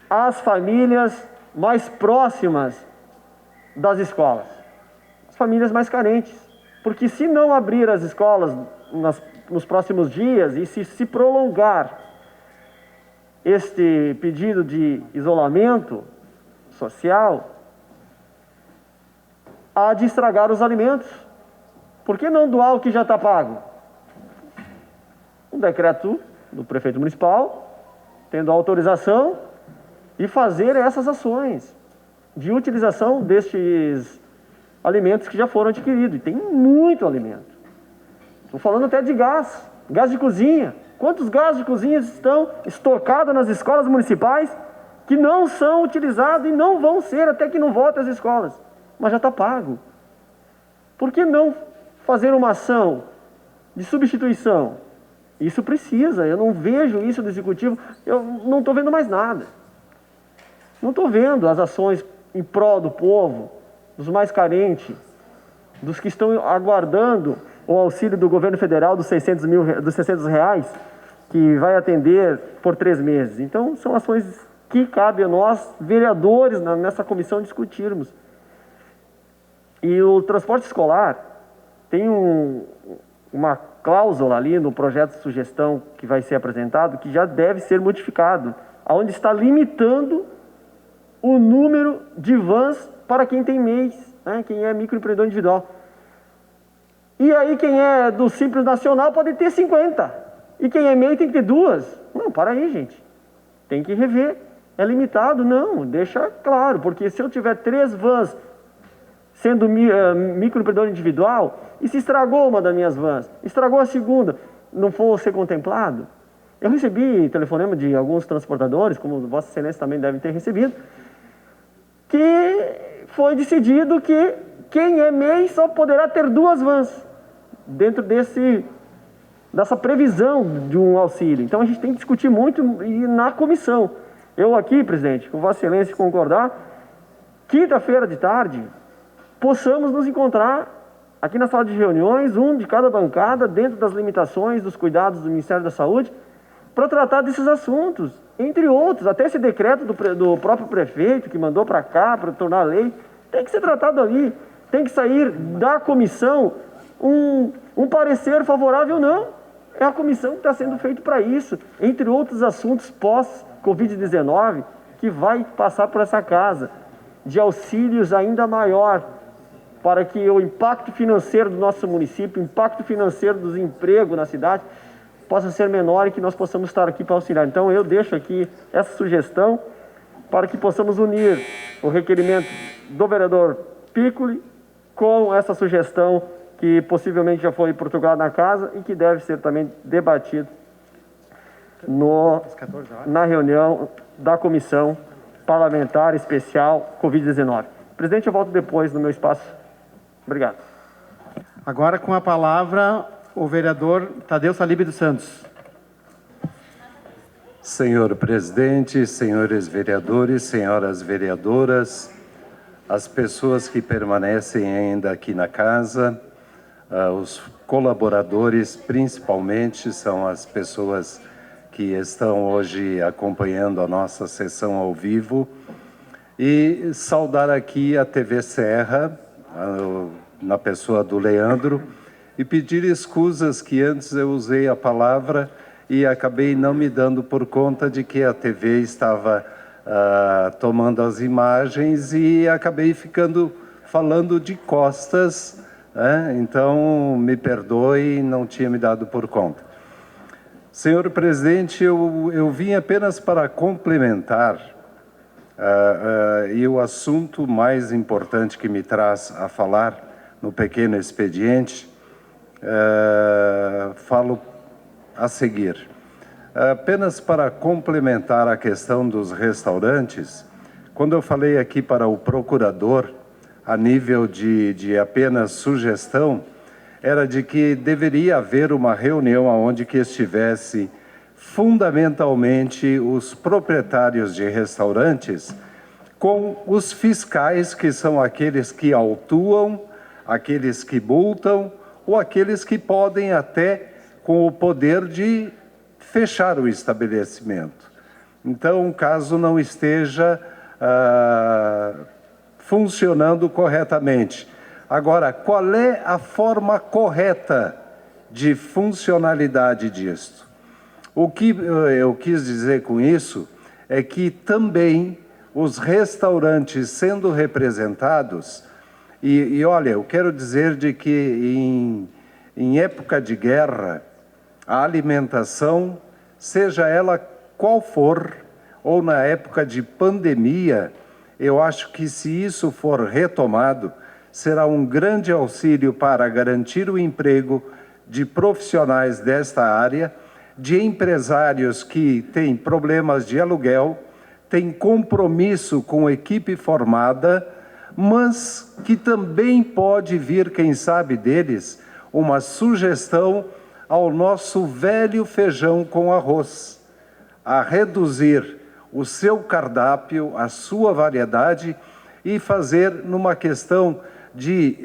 às famílias mais próximas das escolas, as famílias mais carentes. Porque se não abrir as escolas nos próximos dias e se prolongar este pedido de isolamento social, há de estragar os alimentos. Por que não doar o que já está pago? Um decreto do prefeito municipal, tendo autorização, e fazer essas ações de utilização destes alimentos que já foram adquiridos. E tem muito alimento. Estou falando até de gás de cozinha. Quantos gás de cozinha estão estocados nas escolas municipais que não são utilizados e não vão ser até que não voltem às escolas? Mas já está pago. Por que não fazer uma ação de substituição? Isso precisa, eu não vejo isso do Executivo, eu não estou vendo mais nada. Não estou vendo as ações em prol do povo, dos mais carentes, dos que estão aguardando o auxílio do governo federal dos 600 reais, que vai atender por 3 meses. Então, são ações que cabe a nós, vereadores, nessa comissão, discutirmos. E o transporte escolar tem uma cláusula ali no projeto de sugestão que vai ser apresentado, que já deve ser modificado, onde está limitando o número de vans para quem tem MEIs, né, quem é microempreendedor individual. E aí quem é do Simples Nacional pode ter 50. E quem é MEI tem que ter 2. Não, para aí, gente. Tem que rever. É limitado? Não, deixa claro. Porque se eu tiver 3 vans sendo microempreendedor individual, e se estragou uma das minhas vans, estragou a segunda, não for ser contemplado? Eu recebi telefonema de alguns transportadores, como Vossa Excelência também deve ter recebido, que foi decidido que quem é MEI só poderá ter 2 vans dentro dessa previsão de um auxílio. Então a gente tem que discutir muito e na comissão. Eu aqui, presidente, com Vossa Excelência concordar, quinta-feira de tarde, possamos nos encontrar aqui na sala de reuniões, um de cada bancada, dentro das limitações, dos cuidados do Ministério da Saúde, para tratar desses assuntos, entre outros. Até esse decreto do próprio prefeito, que mandou para cá, para tornar lei, tem que ser tratado ali. Tem que sair da comissão um parecer favorável ou não. É a comissão que está sendo feita para isso, entre outros assuntos pós-Covid-19, que vai passar por essa casa, de auxílios ainda maior, para que o impacto financeiro do nosso município, o impacto financeiro dos empregos na cidade, possa ser menor e que nós possamos estar aqui para auxiliar. Então eu deixo aqui essa sugestão para que possamos unir o requerimento do vereador Piccoli com essa sugestão que possivelmente já foi protocolada na casa e que deve ser também debatido na reunião da Comissão Parlamentar Especial Covid-19. Presidente, eu volto depois no meu espaço. Obrigado. Agora com a palavra o vereador Tadeu Salib dos Santos. Senhor presidente, senhores vereadores, senhoras vereadoras, as pessoas que permanecem ainda aqui na casa, os colaboradores, principalmente, são as pessoas que estão hoje acompanhando a nossa sessão ao vivo, e saudar aqui a TV Serra, na pessoa do Leandro, e pedir escusas que antes eu usei a palavra e acabei não me dando por conta de que a TV estava tomando as imagens e acabei falando de costas, né? Então me perdoe, não tinha me dado por conta. Senhor presidente, eu vim apenas para complementar e o assunto mais importante que me traz a falar no pequeno expediente, falo a seguir. Apenas para complementar a questão dos restaurantes, Quando eu falei aqui para o procurador, a nível de apenas sugestão, era de que deveria haver uma reunião onde que estivesse fundamentalmente os proprietários de restaurantes com os fiscais, que são aqueles que autuam, aqueles que multam, ou aqueles que podem até com o poder de fechar o estabelecimento. Então, caso não esteja funcionando corretamente. Agora, qual é a forma correta de funcionalidade disto? O que eu quis dizer com isso é que também os restaurantes sendo representados, e olha, eu quero dizer de que em época de guerra, a alimentação, seja ela qual for, ou na época de pandemia, eu acho que se isso for retomado, será um grande auxílio para garantir o emprego de profissionais desta área, de empresários que têm problemas de aluguel, têm compromisso com equipe formada, mas que também pode vir, quem sabe deles, uma sugestão ao nosso velho feijão com arroz, a reduzir o seu cardápio, a sua variedade e fazer numa questão de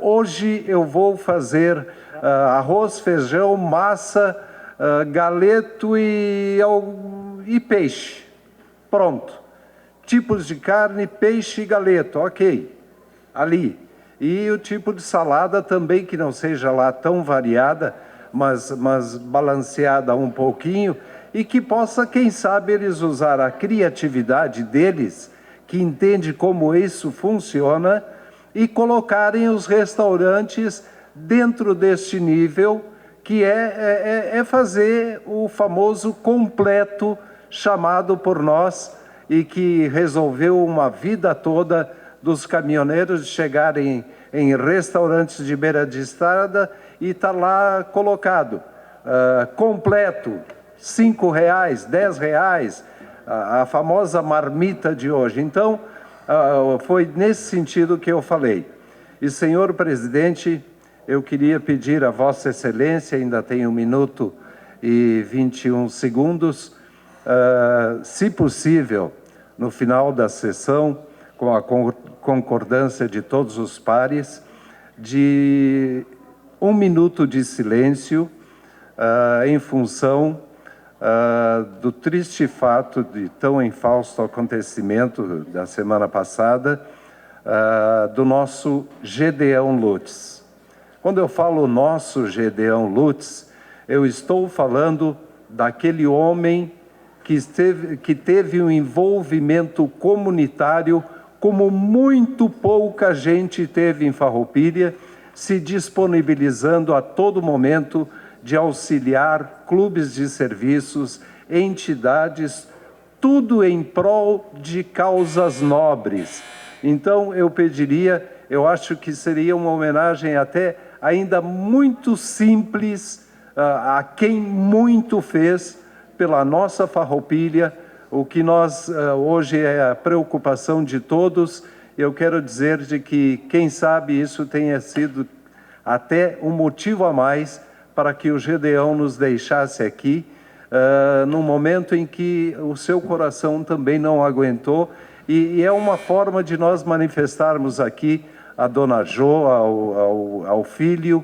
hoje eu vou fazer arroz, feijão, massa, galeto e peixe. Pronto. Tipos de carne, peixe e galeto, ok. Ali. E o tipo de salada também, que não seja lá tão variada, mas balanceada um pouquinho, e que possa, quem sabe, eles usar a criatividade deles, que entende como isso funciona, e colocarem os restaurantes dentro deste nível, que é fazer o famoso completo chamado por nós e que resolveu uma vida toda dos caminhoneiros chegarem em restaurantes de beira de estrada e está lá colocado, completo, R$ 5, R$ 10, a famosa marmita de hoje. Então, foi nesse sentido que eu falei. E, senhor presidente, eu queria pedir a Vossa Excelência, ainda tem 1 minuto e 21 segundos, se possível, no final da sessão, com a concordância de todos os pares, de 1 minuto de silêncio em função do triste fato de tão infausto acontecimento da semana passada do nosso Gedeão Lutz. Quando eu falo nosso Gedeão Lutz, eu estou falando daquele homem que teve um envolvimento comunitário como muito pouca gente teve em Farroupilha, se disponibilizando a todo momento de auxiliar clubes de serviços, entidades, tudo em prol de causas nobres. Então, eu pediria, eu acho que seria uma homenagem até ainda muito simples a quem muito fez pela nossa Farroupilha, o que nós hoje é a preocupação de todos. Eu quero dizer de que, quem sabe, isso tenha sido até um motivo a mais para que o Gedeão nos deixasse aqui, num momento em que o seu coração também não aguentou, e é uma forma de nós manifestarmos aqui a Dona Jo, ao filho,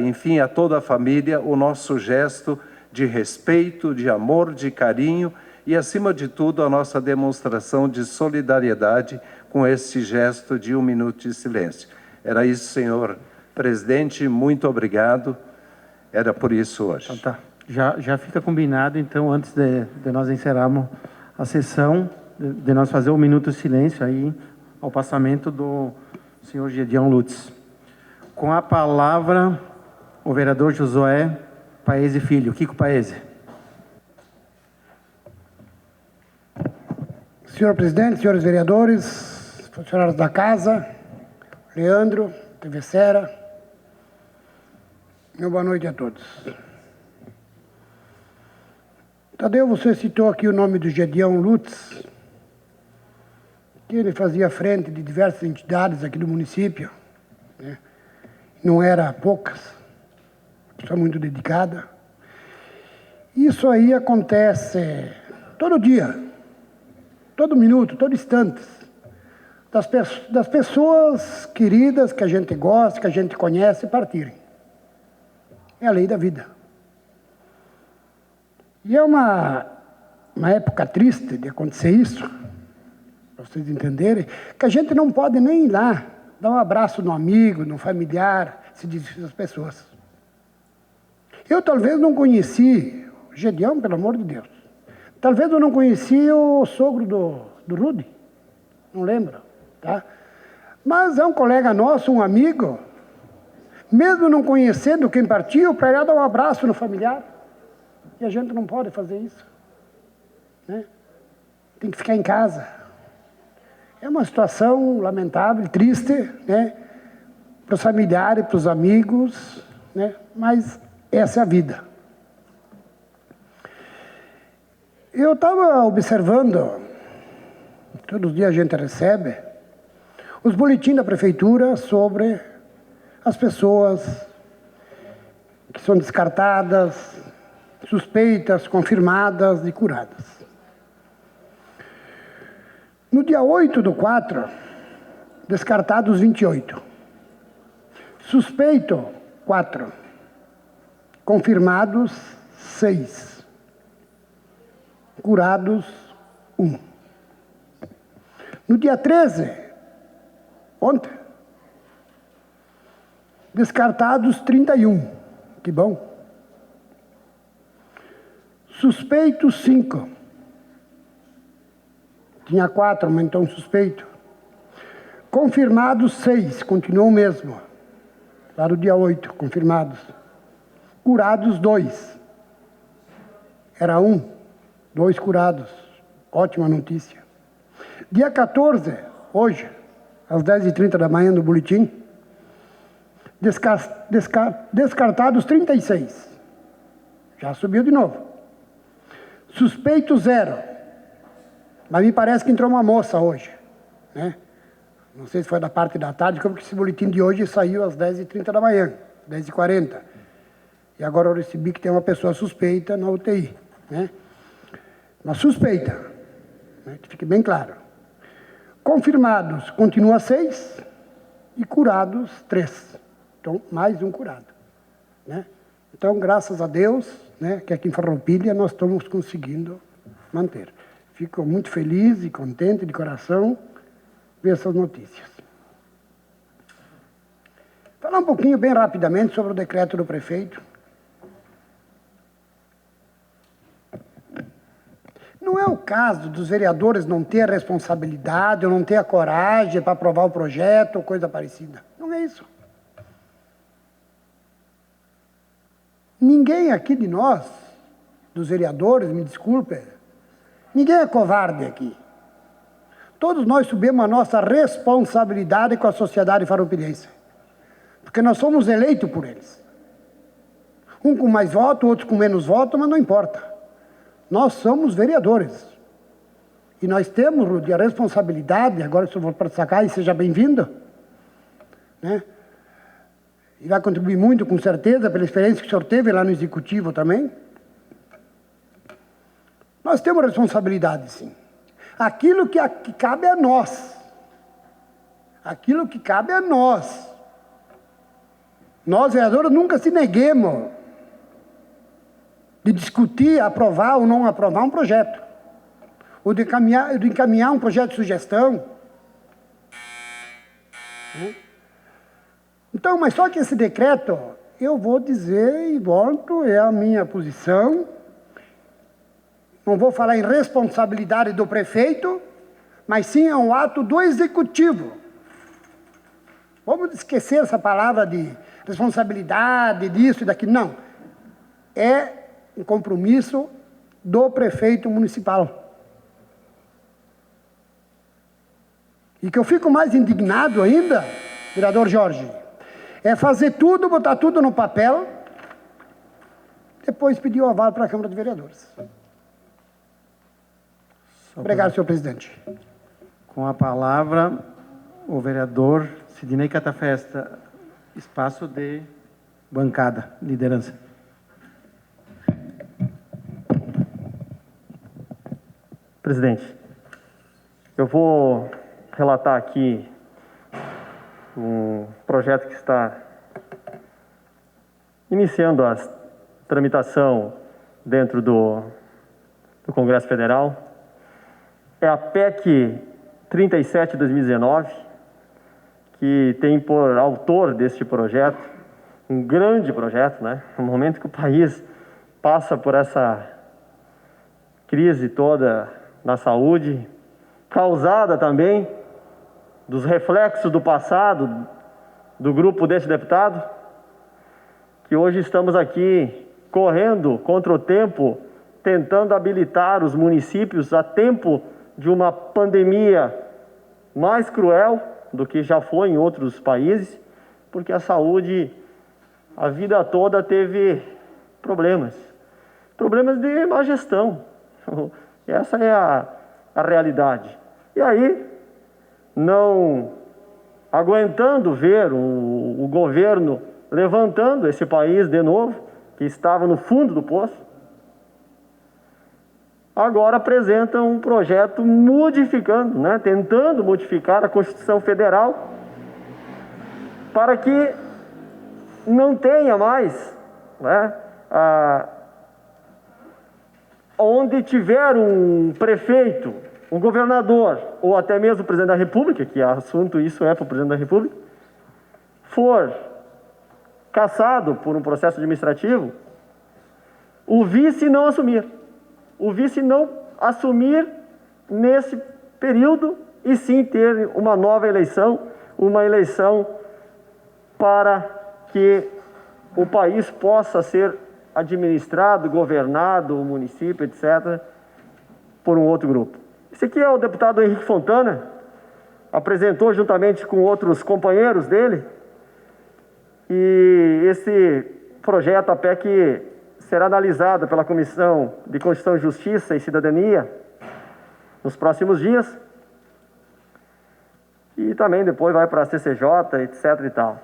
enfim, a toda a família, o nosso gesto de respeito, de amor, de carinho e, acima de tudo, a nossa demonstração de solidariedade com esse gesto de 1 minuto de silêncio. Era isso, senhor presidente, muito obrigado. Era por isso hoje. Então, tá. Já fica combinado, então, antes de nós encerrarmos a sessão, de nós fazer 1 minuto de silêncio aí, ao passamento do senhor Gedeão Lutz. Com a palavra, o vereador Josué Paese Filho. Kiko Paese. Senhor presidente, senhores vereadores, funcionários da casa, Leandro, TV Sera, meu boa noite a todos. Tadeu, você citou aqui o nome do Gedeão Lutz. que ele fazia frente de diversas entidades aqui do município, né? Não era poucas, pessoa muito dedicada. Isso aí acontece todo dia, todo minuto, todo instante, das pessoas queridas que a gente gosta, que a gente conhece, partirem. É a lei da vida. E é uma época triste de acontecer isso, para vocês entenderem, que a gente não pode nem ir lá dar um abraço no amigo, no familiar, se despedir das pessoas. Eu talvez não conheci o Gedeão, pelo amor de Deus. Talvez eu não conheci o sogro do Rudy, não lembro, tá? Mas é um colega nosso, um amigo, mesmo não conhecendo quem partiu, para ir dar um abraço no familiar. E a gente não pode fazer isso, né? Tem que ficar em casa. É uma situação lamentável, triste, né? Para os familiares, para os amigos, né? Mas essa é a vida. Eu estava observando, todos os dias a gente recebe, os boletins da prefeitura sobre as pessoas que são descartadas, suspeitas, confirmadas e curadas. No dia 8/4, descartados 28. Suspeito, 4. Confirmados, 6. Curados, 1. No dia 13, ontem, descartados 31. Que bom. Suspeitos, 5. Tinha 4, aumentou um suspeito. Confirmados, 6. Continuou o mesmo. Lá no dia 8, confirmados. Curados, 2. Era 1. 2 curados. Ótima notícia. Dia 14, hoje, às 10h30 da manhã no boletim, descartados 36. Já subiu de novo. Suspeito, 0. Mas me parece que entrou uma moça hoje, né? Não sei se foi da parte da tarde, porque esse boletim de hoje saiu às 10h30 da manhã, 10h40. E agora eu recebi que tem uma pessoa suspeita na UTI, né? Uma suspeita, né? Que fique bem claro. Confirmados, continua 6 e curados 3. Então, mais um curado, né? Então, graças a Deus, né, que aqui em Farroupilha nós estamos conseguindo manter. Fico muito feliz e contente de coração ver essas notícias. Falar um pouquinho, bem rapidamente, sobre o decreto do prefeito. Não é o caso dos vereadores não ter a responsabilidade ou não ter a coragem para aprovar o projeto ou coisa parecida. Não é isso. Ninguém aqui de nós, dos vereadores, me desculpe, ninguém é covarde aqui. Todos nós subimos a nossa responsabilidade com a sociedade farroupilhense. Porque nós somos eleitos por eles. Um com mais voto, outro com menos voto, mas não importa. Nós somos vereadores. E nós temos, Rudy, a responsabilidade, agora se eu vou para sacar, e seja bem-vindo, né? E vai contribuir muito, com certeza, pela experiência que o senhor teve lá no Executivo também. Nós temos responsabilidade, sim. Aquilo que cabe a nós. Aquilo que cabe a nós. Nós, vereadores, nunca se neguemos de discutir, aprovar ou não aprovar um projeto. Ou de encaminhar um projeto de sugestão. Então, mas só que esse decreto, eu vou dizer e volto, é a minha posição. Não vou falar em responsabilidade do prefeito, mas sim é um ato do executivo. Vamos esquecer essa palavra de responsabilidade, disso e daquilo. Não. É um compromisso do prefeito municipal. E que eu fico mais indignado ainda, vereador Jorge, é fazer tudo, botar tudo no papel, depois pedir o aval para a Câmara de Vereadores. Obrigado, senhor presidente. Com a palavra, o vereador Sidnei Catafesta, espaço de bancada, liderança. Presidente, eu vou relatar aqui um projeto que está iniciando a tramitação dentro do Congresso Federal. É a PEC 37 de 2019, que tem por autor deste projeto, um grande projeto, né? No momento que o país passa por essa crise toda na saúde, causada também dos reflexos do passado do grupo desse deputado, que hoje estamos aqui correndo contra o tempo, tentando habilitar os municípios a tempo de uma pandemia mais cruel do que já foi em outros países, porque a saúde, a vida toda teve problemas de má gestão. Essa é a realidade. E aí, não aguentando ver o governo levantando esse país de novo, que estava no fundo do poço, agora apresenta um projeto modificando, né, tentando modificar a Constituição Federal para que não tenha mais, né, onde tiver um prefeito, um governador, ou até mesmo o presidente da República, que assunto isso é para o presidente da República, for cassado por um processo administrativo, o vice não assumir. O vice não assumir nesse período e sim ter uma nova eleição, uma eleição para que o país possa ser administrado, governado, o município, etc., por um outro grupo. Esse aqui é o deputado Henrique Fontana, apresentou juntamente com outros companheiros dele, e esse projeto, a PEC, será analisado pela Comissão de Constituição, Justiça e Cidadania nos próximos dias, e também depois vai para a CCJ, etc. e tal.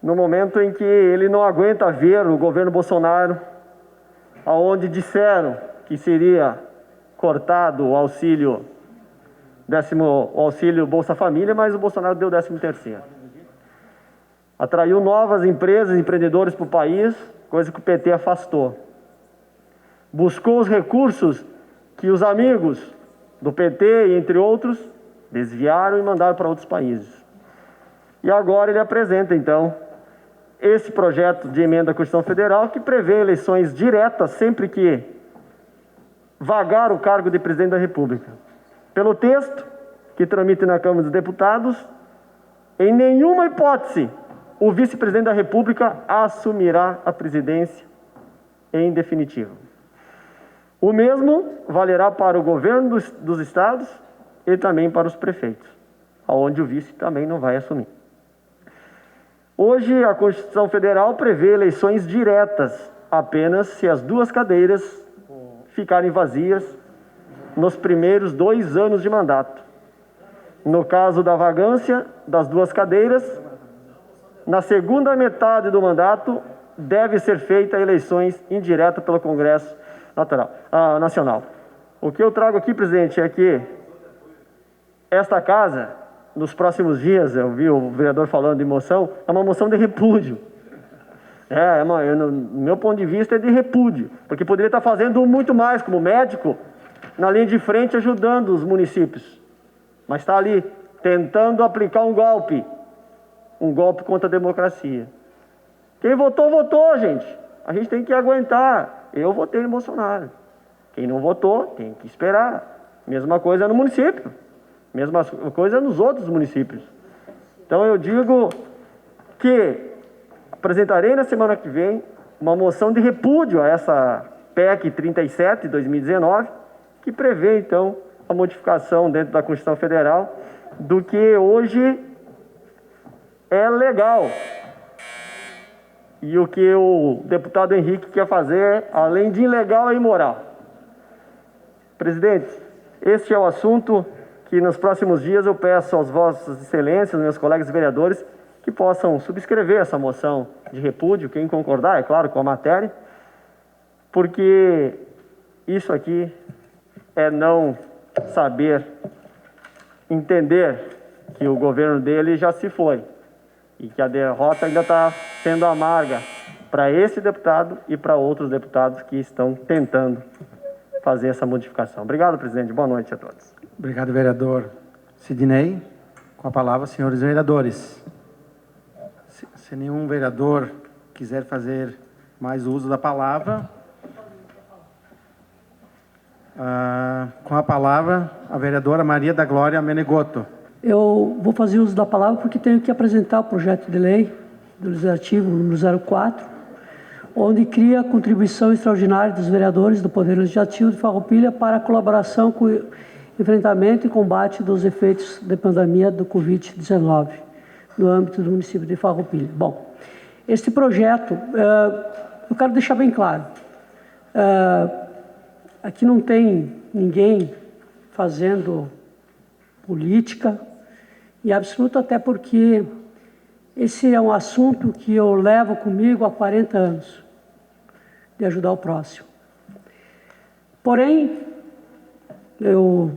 No momento em que ele não aguenta ver o governo Bolsonaro, aonde disseram que seria cortado o auxílio Bolsa Família, mas o Bolsonaro deu 13º. Atraiu novas empresas, empreendedores para o país, coisa que o PT afastou. Buscou os recursos que os amigos do PT, entre outros, desviaram e mandaram para outros países. E agora ele apresenta, então, esse projeto de emenda à Constituição Federal que prevê eleições diretas sempre que vagar o cargo de presidente da República. Pelo texto que tramita na Câmara dos Deputados, em nenhuma hipótese o vice-presidente da República assumirá a presidência em definitivo. O mesmo valerá para o governo dos estados e também para os prefeitos, onde o vice também não vai assumir. Hoje, a Constituição Federal prevê eleições diretas apenas se as duas cadeiras ficarem vazias nos primeiros 2 anos de mandato. No caso da vagância das duas cadeiras, na segunda metade do mandato, deve ser feita eleições indiretas pelo Congresso Nacional. O que eu trago aqui, presidente, é que esta casa, nos próximos dias, eu vi o vereador falando de moção, é uma moção de repúdio. No meu ponto de vista, é de repúdio, porque poderia estar fazendo muito mais, como médico, na linha de frente, ajudando os municípios. Mas está ali, tentando aplicar um golpe contra a democracia. Quem votou, votou, gente. A gente tem que aguentar. Eu votei no Bolsonaro. Quem não votou, tem que esperar. Mesma coisa no município. Mesma coisa nos outros municípios. Então eu digo que apresentarei na semana que vem uma moção de repúdio a essa PEC 37 de 2019, que prevê, então, a modificação dentro da Constituição Federal do que hoje é legal. E o que o deputado Henrique quer fazer, além de ilegal, é imoral. Presidente, este é o assunto. que nos próximos dias eu peço às vossas excelências, meus colegas vereadores, que possam subscrever essa moção de repúdio, quem concordar, é claro, com a matéria, porque isso aqui é não saber entender que o governo dele já se foi e que a derrota ainda está sendo amarga para esse deputado e para outros deputados que estão tentando fazer essa modificação. Obrigado, presidente. Boa noite a todos. Obrigado, vereador Sidney. Com a palavra, senhores vereadores. Se nenhum vereador quiser fazer mais uso da palavra, com a palavra, a vereadora Maria da Glória Menegotto. Eu vou fazer uso da palavra porque tenho que apresentar o projeto de lei do Legislativo número 04, onde cria a contribuição extraordinária dos vereadores do Poder Legislativo de Farroupilha para a colaboração com o enfrentamento e combate dos efeitos da pandemia do Covid-19 no âmbito do município de Farroupilha. Bom, este projeto, eu quero deixar bem claro, aqui não tem ninguém fazendo política, e absoluto, até porque esse é um assunto que eu levo comigo há 40 anos, de ajudar o próximo. Porém, eu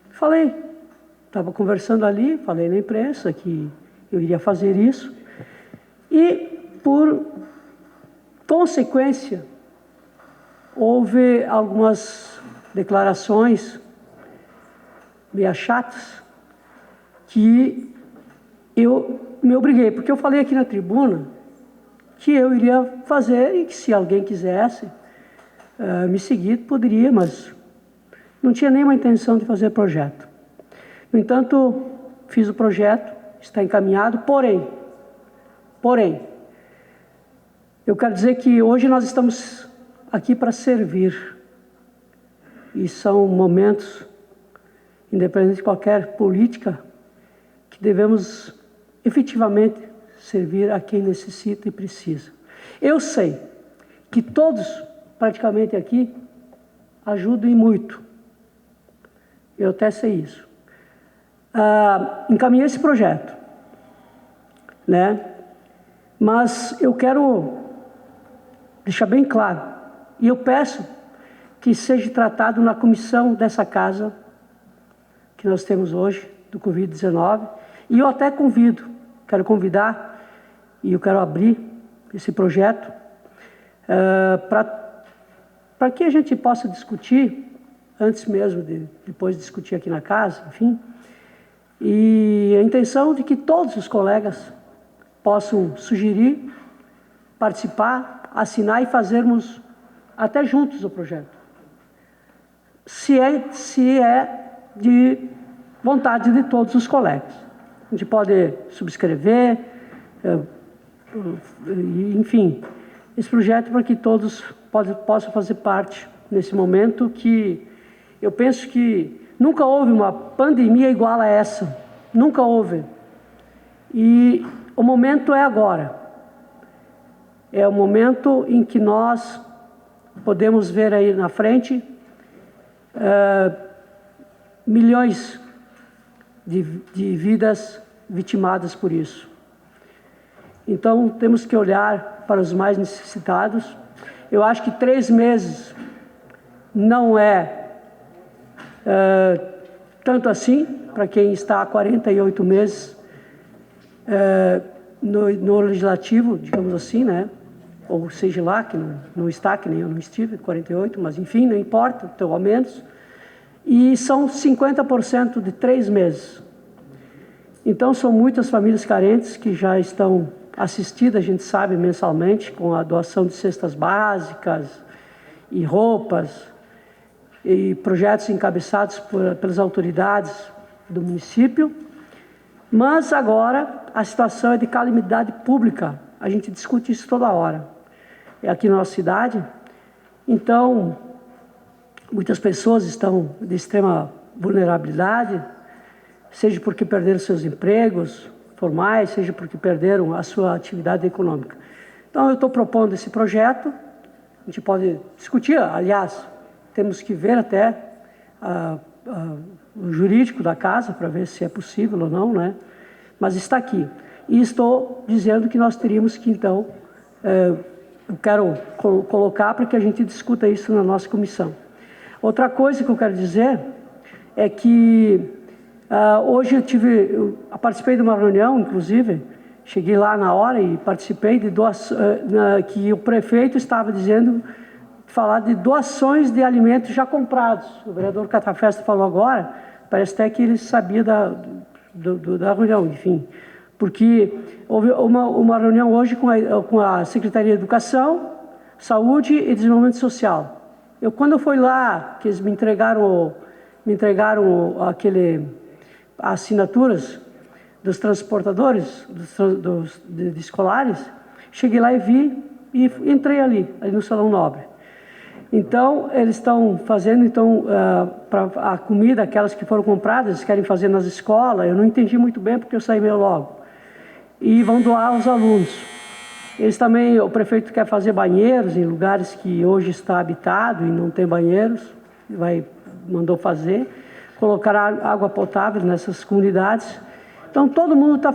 falei, estava conversando ali, falei na imprensa que eu iria fazer isso, e por consequência, houve algumas declarações meio chatas que eu me obriguei, porque eu falei aqui na tribuna que eu iria fazer e que se alguém quisesse me seguir, poderia, mas não tinha nenhuma intenção de fazer projeto. No entanto, fiz o projeto, está encaminhado, porém, eu quero dizer que hoje nós estamos aqui para servir, e são momentos, independente de qualquer política, que devemos efetivamente servir a quem necessita e precisa. Eu sei que todos, praticamente aqui, ajudam e muito. Eu até sei isso. Encaminhei esse projeto, né? Mas eu quero deixar bem claro, e eu peço que seja tratado na comissão dessa casa que nós temos hoje, do Covid-19, e eu até quero convidar, e eu quero abrir esse projeto para que a gente possa discutir, antes mesmo de depois discutir aqui na casa, enfim, e a intenção de que todos os colegas possam sugerir, participar, assinar e fazermos até juntos o projeto. Se é de vontade de todos os colegas. A gente pode subscrever, enfim, esse projeto para que todos possam fazer parte nesse momento que eu penso que nunca houve uma pandemia igual a essa, nunca houve. E o momento é agora. É o momento em que nós podemos ver aí na frente milhões de vidas vitimadas por isso. Então, temos que olhar para os mais necessitados. Eu acho que 3 meses não é tanto assim, para quem está há 48 meses no Legislativo, digamos assim, né? Ou seja lá, que não está, que nem eu não estive, 48, mas enfim, não importa, pelo menos. E são 50% de 3 meses. Então, são muitas famílias carentes que já estão assistidas, a gente sabe, mensalmente, com a doação de cestas básicas e roupas, e projetos encabeçados pelas autoridades do município. Mas agora a situação é de calamidade pública, a gente discute isso toda hora. É aqui na nossa cidade, então muitas pessoas estão de extrema vulnerabilidade, seja porque perderam seus empregos formais, seja porque perderam a sua atividade econômica. Então eu estou propondo esse projeto, a gente pode discutir, aliás, temos que ver até jurídico da casa para ver se é possível ou não, né? Mas está aqui. E estou dizendo que nós teríamos que, então, eu quero colocar para que a gente discuta isso na nossa comissão. Outra coisa que eu quero dizer é que hoje eu participei de uma reunião, inclusive, cheguei lá na hora e participei de que o prefeito estava falar de doações de alimentos já comprados. O vereador Catafesta falou agora, parece até que ele sabia da reunião, enfim. Porque houve uma reunião hoje com a Secretaria de Educação, Saúde e Desenvolvimento Social. Quando eu fui lá, que eles me entregaram as assinaturas dos transportadores, de escolares, cheguei lá e vi, e entrei ali no Salão Nobre. Então, eles estão fazendo, a comida, aquelas que foram compradas, eles querem fazer nas escolas, eu não entendi muito bem porque eu saí meio logo. E vão doar aos alunos. Eles também, o prefeito quer fazer banheiros em lugares que hoje está habitado e não tem banheiros, mandou fazer, colocar água potável nessas comunidades. Então, todo mundo está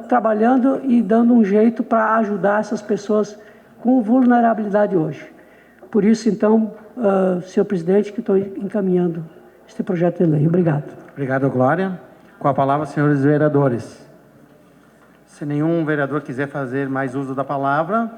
trabalhando e dando um jeito para ajudar essas pessoas com vulnerabilidade hoje. Por isso, então, senhor presidente, que estou encaminhando este projeto de lei. Obrigado. Obrigado, Glória. Com a palavra, senhores vereadores. Se nenhum vereador quiser fazer mais uso da palavra,